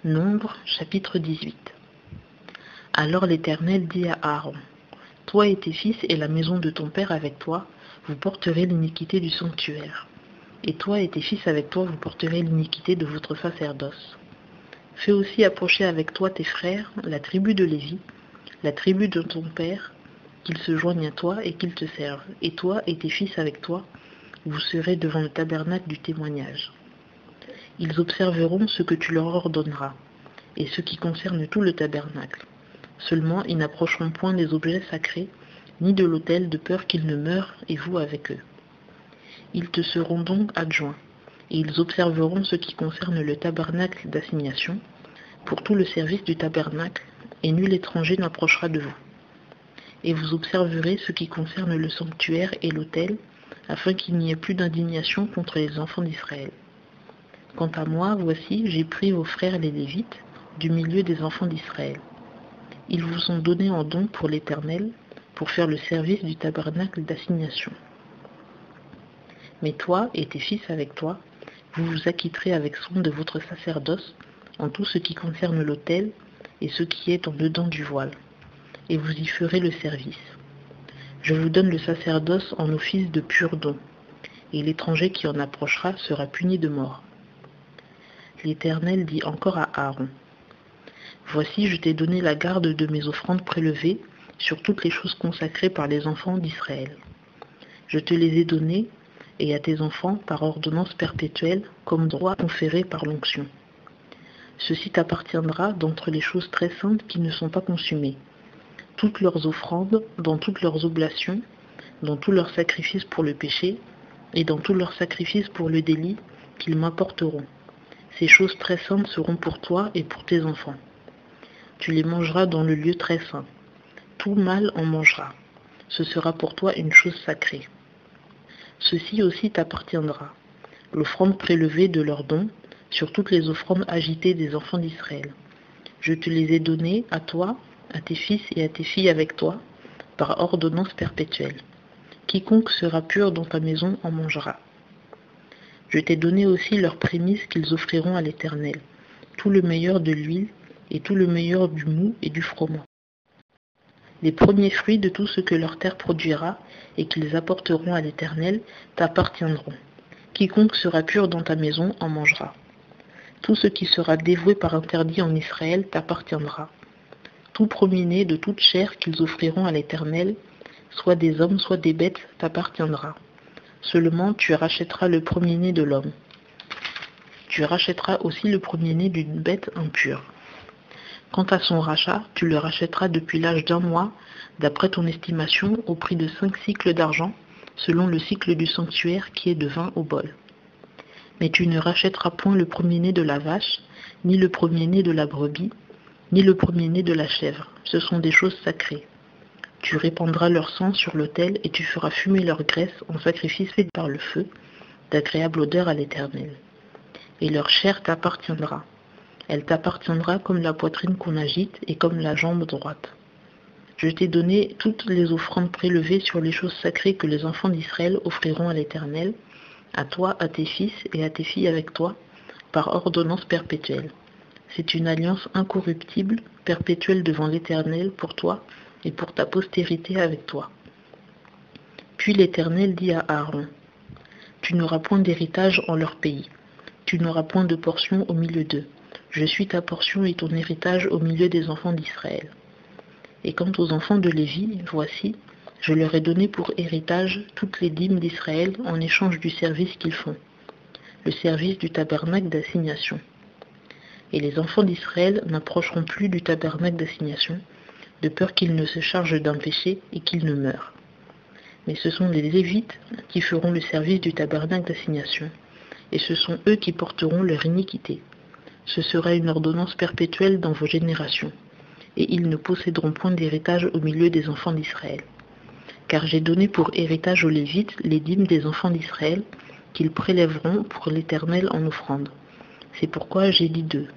Nombre, chapitre 18. Alors l'Éternel dit à Aaron, « Toi et tes fils et la maison de ton père avec toi, vous porterez l'iniquité du sanctuaire. Et toi et tes fils avec toi, vous porterez l'iniquité de votre sacerdoce. Fais aussi approcher avec toi tes frères, la tribu de Lévi, la tribu de ton père, qu'ils se joignent à toi et qu'ils te servent. Et toi et tes fils avec toi, vous serez devant le tabernacle du témoignage. Ils observeront ce que tu leur ordonneras, et ce qui concerne tout le tabernacle. Seulement, ils n'approcheront point des objets sacrés, ni de l'autel, de peur qu'ils ne meurent, et vous avec eux. Ils te seront donc adjoints, et ils observeront ce qui concerne le tabernacle d'assignation, pour tout le service du tabernacle, et nul étranger n'approchera de vous. Et vous observerez ce qui concerne le sanctuaire et l'autel, afin qu'il n'y ait plus d'indignation contre les enfants d'Israël. Quant à moi, voici, j'ai pris vos frères les Lévites du milieu des enfants d'Israël. Ils vous sont donnés en don pour l'Éternel, pour faire le service du tabernacle d'assignation. Mais toi et tes fils avec toi, vous vous acquitterez avec soin de votre sacerdoce en tout ce qui concerne l'autel et ce qui est en dedans du voile, et vous y ferez le service. Je vous donne le sacerdoce en office de pur don, et l'étranger qui en approchera sera puni de mort. L'Éternel dit encore à Aaron, « Voici, je t'ai donné la garde de mes offrandes prélevées sur toutes les choses consacrées par les enfants d'Israël. Je te les ai données, et à tes enfants, par ordonnance perpétuelle, comme droit conféré par l'onction. Ceci t'appartiendra d'entre les choses très saintes qui ne sont pas consumées. Toutes leurs offrandes, dans toutes leurs oblations, dans tous leurs sacrifices pour le péché, et dans tous leurs sacrifices pour le délit, qu'ils m'apporteront. Ces choses très saintes seront pour toi et pour tes enfants. Tu les mangeras dans le lieu très saint. Tout mâle en mangera. Ce sera pour toi une chose sacrée. Ceci aussi t'appartiendra, l'offrande prélevée de leurs dons, sur toutes les offrandes agitées des enfants d'Israël. Je te les ai données à toi, à tes fils et à tes filles avec toi, par ordonnance perpétuelle. Quiconque sera pur dans ta maison en mangera. Je t'ai donné aussi leurs prémices qu'ils offriront à l'Éternel, tout le meilleur de l'huile et tout le meilleur du mou et du froment. Les premiers fruits de tout ce que leur terre produira et qu'ils apporteront à l'Éternel t'appartiendront. Quiconque sera pur dans ta maison en mangera. Tout ce qui sera dévoué par interdit en Israël t'appartiendra. Tout premier-né de toute chair qu'ils offriront à l'Éternel, soit des hommes, soit des bêtes, t'appartiendra. Seulement tu rachèteras le premier-né de l'homme. Tu rachèteras aussi le premier-né d'une bête impure. Quant à son rachat, tu le rachèteras depuis l'âge d'1 mois, d'après ton estimation, au prix de 5 cycles d'argent, selon le cycle du sanctuaire qui est de 20 au bol. Mais tu ne rachèteras point le premier-né de la vache, ni le premier-né de la brebis, ni le premier-né de la chèvre. Ce sont des choses sacrées. Tu répandras leur sang sur l'autel et tu feras fumer leur graisse en sacrifice fait par le feu, d'agréable odeur à l'Éternel. Et leur chair t'appartiendra. Elle t'appartiendra comme la poitrine qu'on agite et comme la jambe droite. Je t'ai donné toutes les offrandes prélevées sur les choses sacrées que les enfants d'Israël offriront à l'Éternel, à toi, à tes fils et à tes filles avec toi, par ordonnance perpétuelle. C'est une alliance incorruptible, perpétuelle devant l'Éternel pour toi et pour ta postérité avec toi. Puis l'Éternel dit à Aaron, « Tu n'auras point d'héritage en leur pays, tu n'auras point de portion au milieu d'eux. Je suis ta portion et ton héritage au milieu des enfants d'Israël. Et quant aux enfants de Lévi, voici, je leur ai donné pour héritage toutes les dîmes d'Israël en échange du service qu'ils font, le service du tabernacle d'assignation. Et les enfants d'Israël n'approcheront plus du tabernacle d'assignation, de peur qu'ils ne se chargent d'un péché et qu'ils ne meurent. Mais ce sont les Lévites qui feront le service du tabernacle d'assignation, et ce sont eux qui porteront leur iniquité. Ce sera une ordonnance perpétuelle dans vos générations, et ils ne posséderont point d'héritage au milieu des enfants d'Israël. Car j'ai donné pour héritage aux Lévites les dîmes des enfants d'Israël, qu'ils prélèveront pour l'Éternel en offrande. C'est pourquoi j'ai dit d'eux,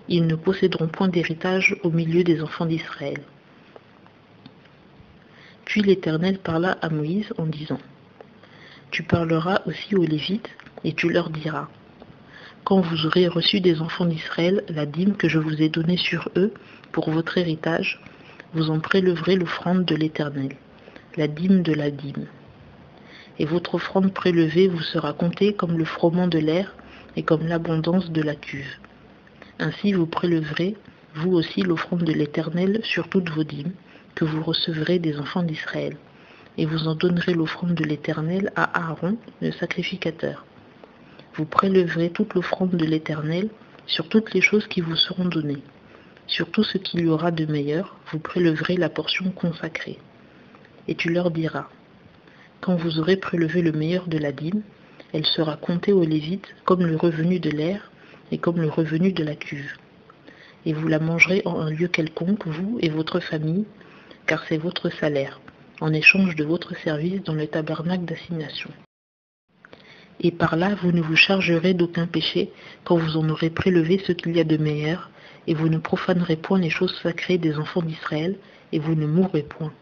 ils ne posséderont point d'héritage au milieu des enfants d'Israël. Puis l'Éternel parla à Moïse en disant, « Tu parleras aussi aux Lévites, et tu leur diras, Quand vous aurez reçu des enfants d'Israël la dîme que je vous ai donnée sur eux pour votre héritage, vous en prélèverez l'offrande de l'Éternel, la dîme de la dîme. Et votre offrande prélevée vous sera comptée comme le froment de l'air et comme l'abondance de la cuve. Ainsi vous prélèverez, vous aussi, l'offrande de l'Éternel sur toutes vos dîmes, que vous recevrez des enfants d'Israël. Et vous en donnerez l'offrande de l'Éternel à Aaron, le sacrificateur. Vous prélèverez toute l'offrande de l'Éternel sur toutes les choses qui vous seront données. Sur tout ce qu'il y aura de meilleur, vous prélèverez la portion consacrée. Et tu leur diras, quand vous aurez prélevé le meilleur de la dîme, elle sera comptée aux Lévites comme le revenu de l'air et comme le revenu de la cuve. Et vous la mangerez en un lieu quelconque, vous et votre famille, car c'est votre salaire, en échange de votre service dans le tabernacle d'assignation. Et par là, vous ne vous chargerez d'aucun péché quand vous en aurez prélevé ce qu'il y a de meilleur, et vous ne profanerez point les choses sacrées des enfants d'Israël, et vous ne mourrez point.